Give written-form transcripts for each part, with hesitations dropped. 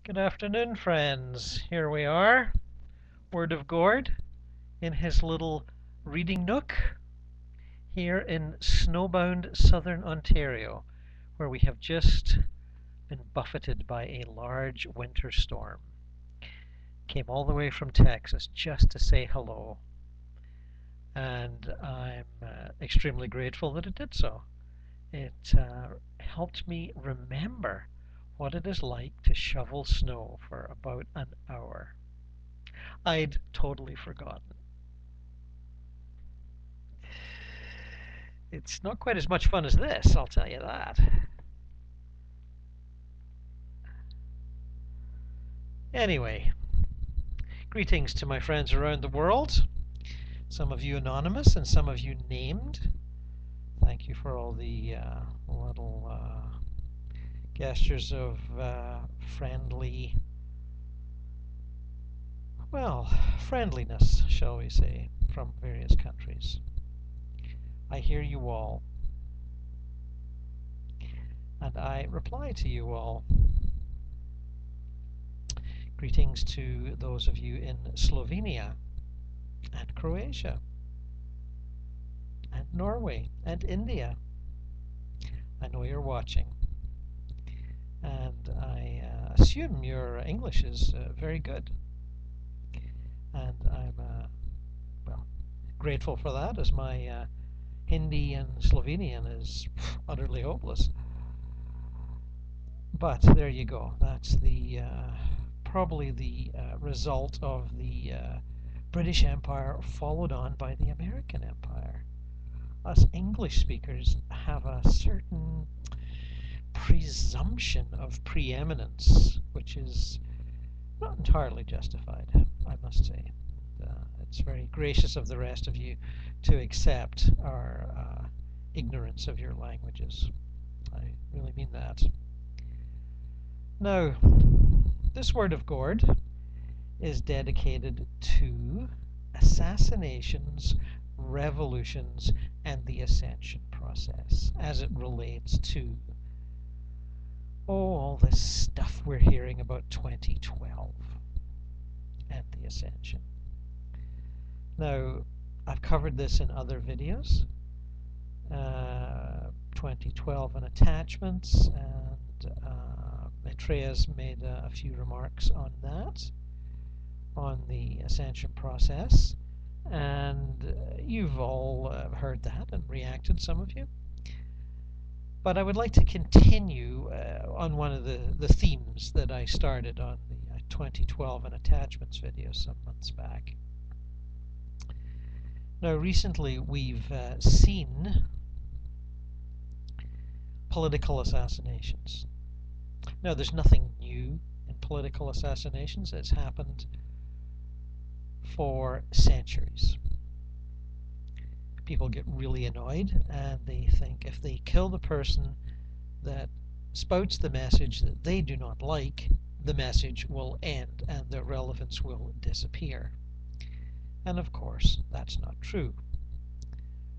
Good afternoon, friends. Here we are, Word of Gord, in his little reading nook here in snowbound southern Ontario, where we have just been buffeted by a large winter storm. Came all the way from Texas just to say hello, and I'm extremely grateful that it did so. It helped me remember what it is like to shovel snow for about an hour. I'd totally forgotten. It's not quite as much fun as this, I'll tell you that. Anyway, greetings to my friends around the world. Some of you anonymous and some of you named. Thank you for all the little gestures of friendly, well, friendliness, shall we say, from various countries. I hear you all, and I reply to you all. Greetings to those of you in Slovenia and Croatia and Norway and India. I know you're watching, and I assume your English is very good, and I'm well, grateful for that, as my Hindi and Slovenian is utterly hopeless. But there you go. That's the probably the result of the British Empire followed on by the American Empire. Us English speakers have a certain presumption of preeminence, which is not entirely justified, I must say. It's very gracious of the rest of you to accept our ignorance of your languages. I really mean that. Now, this Word of Gord is dedicated to assassinations, revolutions, and the ascension process as it relates to all this stuff we're hearing about 2012 and the ascension. Now, I've covered this in other videos, 2012 and attachments, and Maitreya's made a few remarks on that, on the ascension process, and you've all heard that and reacted, some of you. But I would like to continue on one of the themes that I started on the 2012 and attachments video some months back. Now, recently we've seen political assassinations. Now, there's nothing new in political assassinations. It's happened for centuries. People get really annoyed, and they think if they kill the person that spouts the message that they do not like, the message will end and their relevance will disappear. And of course, that's not true.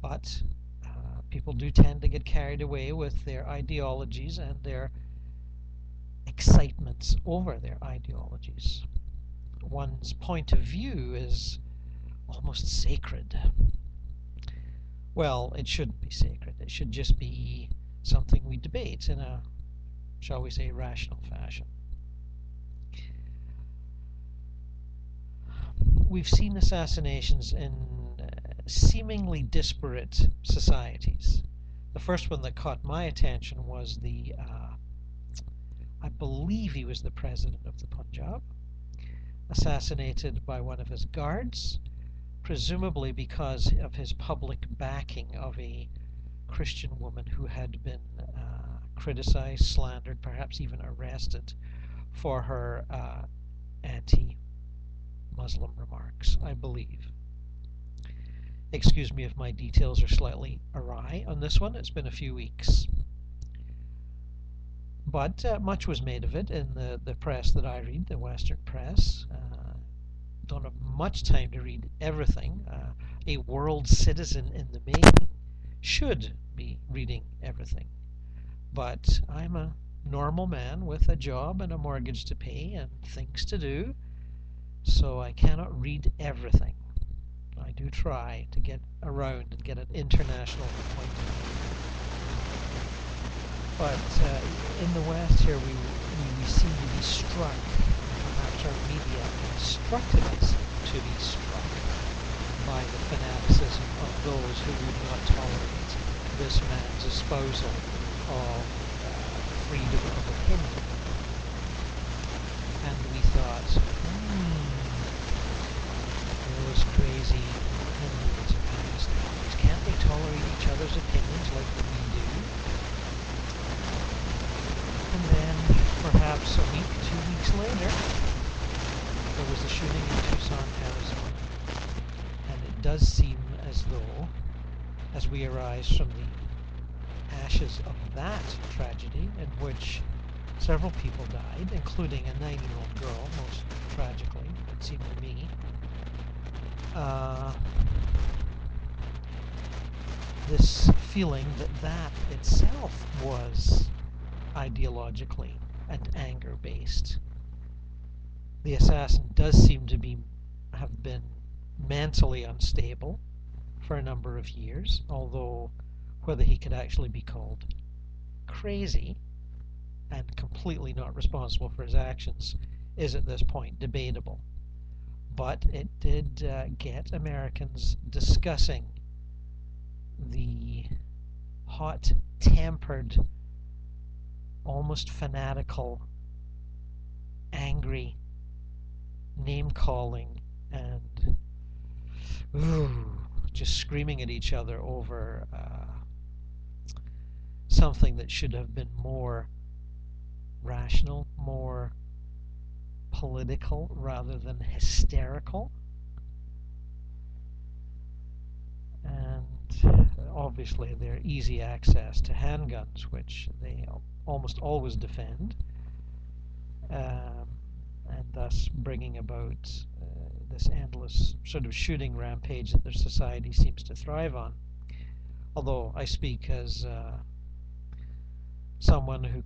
But people do tend to get carried away with their ideologies and their excitements over their ideologies. One's point of view is almost sacred. Well, it shouldn't be sacred. It should just be something we debate in a, shall we say, rational fashion. We've seen assassinations in seemingly disparate societies. The first one that caught my attention was the, I believe he was the president of the Punjab, assassinated by one of his guards, presumably because of his public backing of a Christian woman who had been criticized, slandered, perhaps even arrested for her anti-Muslim remarks, I believe. Excuse me if my details are slightly awry on this one. It's been a few weeks. But much was made of it in the press that I read, the Western press. Don't have much time to read everything. A world citizen in the making should be reading everything. But I'm a normal man with a job and a mortgage to pay and things to do, so I cannot read everything. I do try to get around and get an international point of view. But in the West here, we seem to be struck, perhaps our media instructed us to be struck by the fanaticism of those who would not tolerate this man's espousal of freedom of opinion. And we thought, those crazy Indians and Pakistanis, can't they tolerate each other's opinions like we do? And then, perhaps a week, 2 weeks later, there was the shooting in Tucson, Arizona. And it does seem as though, as we arise from the ashes of that tragedy, in which several people died, including a 9-year-old girl, most tragically, it seemed to me, this feeling that that itself was ideologically and anger-based. The assassin does seem to have been mentally unstable for a number of years, although whether he could actually be called crazy and completely not responsible for his actions is at this point debatable. But it did get Americans discussing the hot-tempered, almost fanatical, angry name-calling and just screaming at each other over something that should have been more rational, more political rather than hysterical. And obviously their easy access to handguns, which they almost always defend, and thus bringing about this endless sort of shooting rampage that their society seems to thrive on. Although I speak as someone who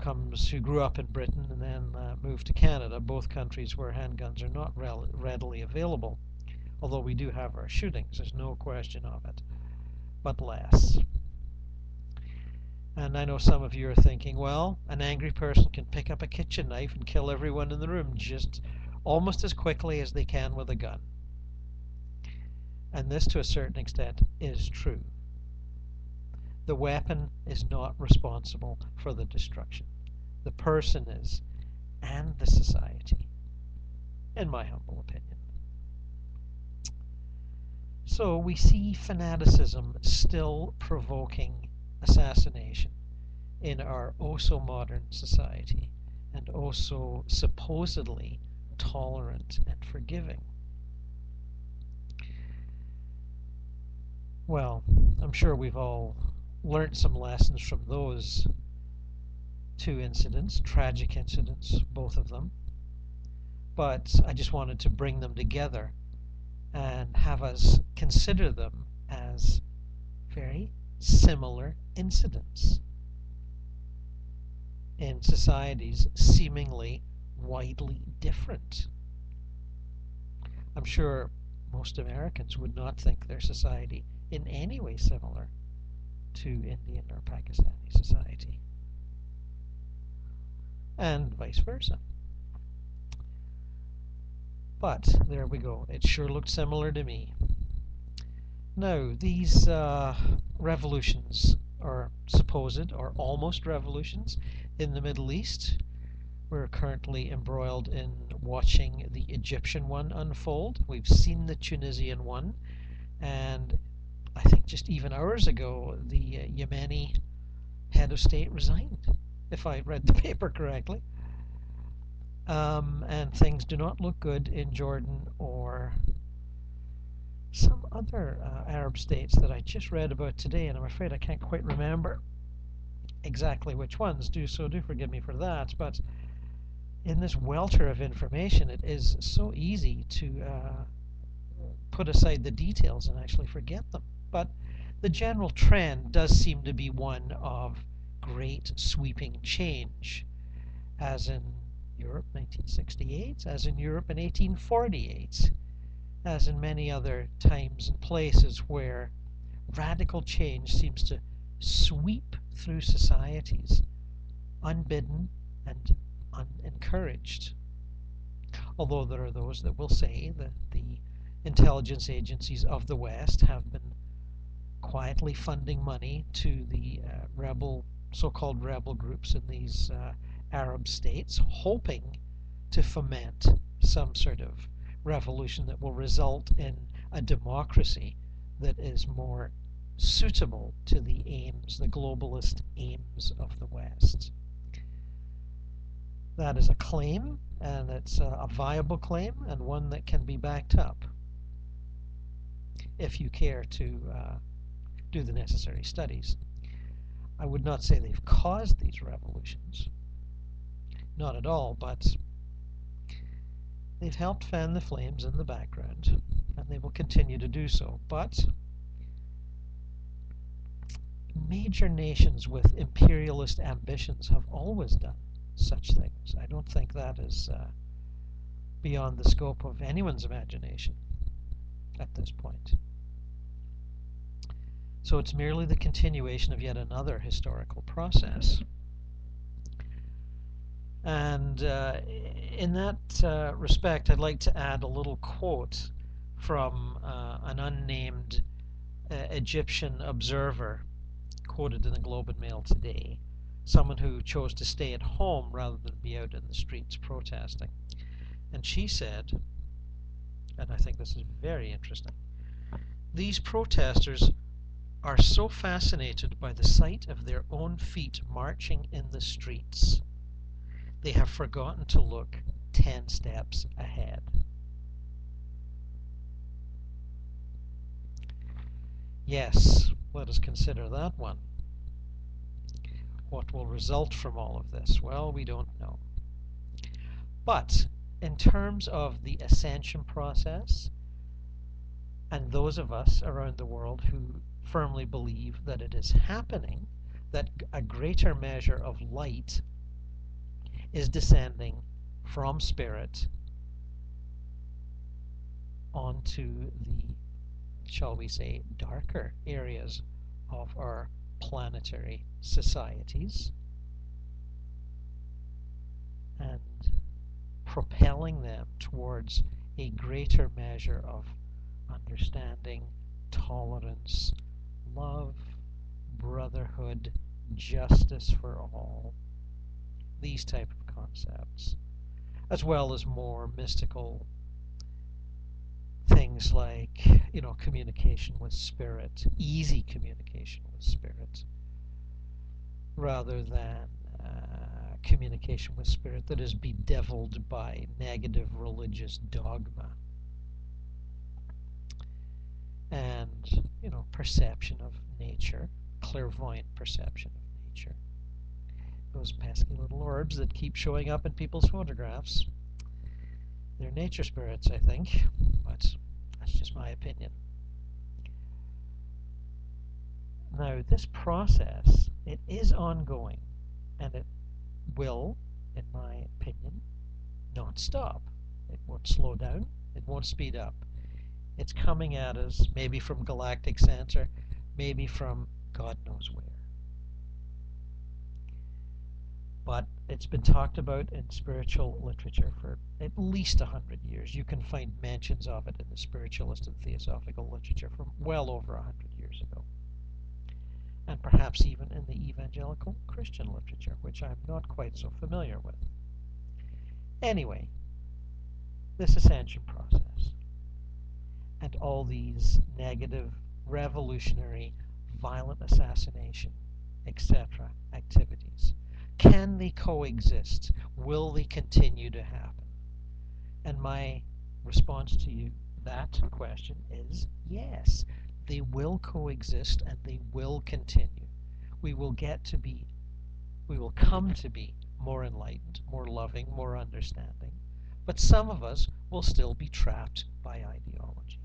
grew up in Britain and then moved to Canada, both countries where handguns are not readily available. Although we do have our shootings, there's no question of it, but less. And I know some of you are thinking, well, an angry person can pick up a kitchen knife and kill everyone in the room just almost as quickly as they can with a gun. And this, to a certain extent, is true. The weapon is not responsible for the destruction. The person is, and the society, in my humble opinion. So we see fanaticism still provoking assassination in our oh-so-modern society, and also supposedly tolerant and forgiving. Well, I'm sure we've all learned some lessons from those two incidents, tragic incidents, both of them. But I just wanted to bring them together and have us consider them as very similar incidents in societies seemingly widely different. I'm sure most Americans would not think their society in any way similar to Indian or Pakistani society, and vice versa. But there we go. It sure looked similar to me. Now, these revolutions, or supposed or almost revolutions, in the Middle East, we're currently embroiled in watching the Egyptian one unfold. We've seen the Tunisian one, and I think just even hours ago, the Yemeni head of state resigned, if I read the paper correctly. And things do not look good in Jordan or some other Arab states that I just read about today, and I'm afraid I can't quite remember exactly which ones. Do forgive me for that. But in this welter of information, it is so easy to put aside the details and actually forget them. But the general trend does seem to be one of great sweeping change as in Europe 1968, as in Europe in 1848, as in many other times and places where radical change seems to sweep through societies unbidden and unencouraged. Although there are those that will say that the intelligence agencies of the West have been quietly funding money to the so-called rebel groups in these Arab states, hoping to foment some sort of revolution that will result in a democracy that is more suitable to the aims, the globalist aims of the West. That is a claim, and it's a viable claim, and one that can be backed up if you care to do the necessary studies. I would not say they've caused these revolutions, not at all, but they've helped fan the flames in the background, and they will continue to do so. But major nations with imperialist ambitions have always done such things. I don't think that is beyond the scope of anyone's imagination at this point. So it's merely the continuation of yet another historical process. And in that respect, I'd like to add a little quote from an unnamed Egyptian observer quoted in the Globe and Mail today, someone who chose to stay at home rather than be out in the streets protesting. And she said, and I think this is very interesting, "These protesters are so fascinated by the sight of their own feet marching in the streets, they have forgotten to look 10 steps ahead." Yes, let us consider that one. What will result from all of this? Well, we don't know. But in terms of the ascension process, and those of us around the world who firmly believe that it is happening, that a greater measure of light is descending from spirit onto the, shall we say, darker areas of our planetary societies, and propelling them towards a greater measure of understanding, tolerance, love, brotherhood, justice for all, these type of concepts, as well as more mystical things like, communication with spirit, easy communication with spirit, rather than communication with spirit that is bedeviled by negative religious dogma and, perception of nature, clairvoyant perception of nature. Those pesky little orbs that keep showing up in people's photographs. They're nature spirits, I think, but that's just my opinion. Now, this process, it is ongoing, and it will, in my opinion, not stop. It won't slow down, it won't speed up. It's coming at us, maybe from galactic center, maybe from God knows where. But it's been talked about in spiritual literature for at least 100 years. You can find mentions of it in the spiritualist and theosophical literature from well over 100 years ago. And perhaps even in the evangelical Christian literature, which I'm not quite so familiar with. Anyway, this ascension process and all these negative, revolutionary, violent assassination, etc. activities, can they coexist? Will they continue to happen? And my response to you, that question, is yes. They will coexist and they will continue. We will come to be more enlightened, more loving, more understanding. But some of us will still be trapped by ideology.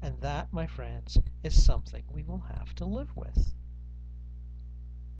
And that, my friends, is something we will have to live with.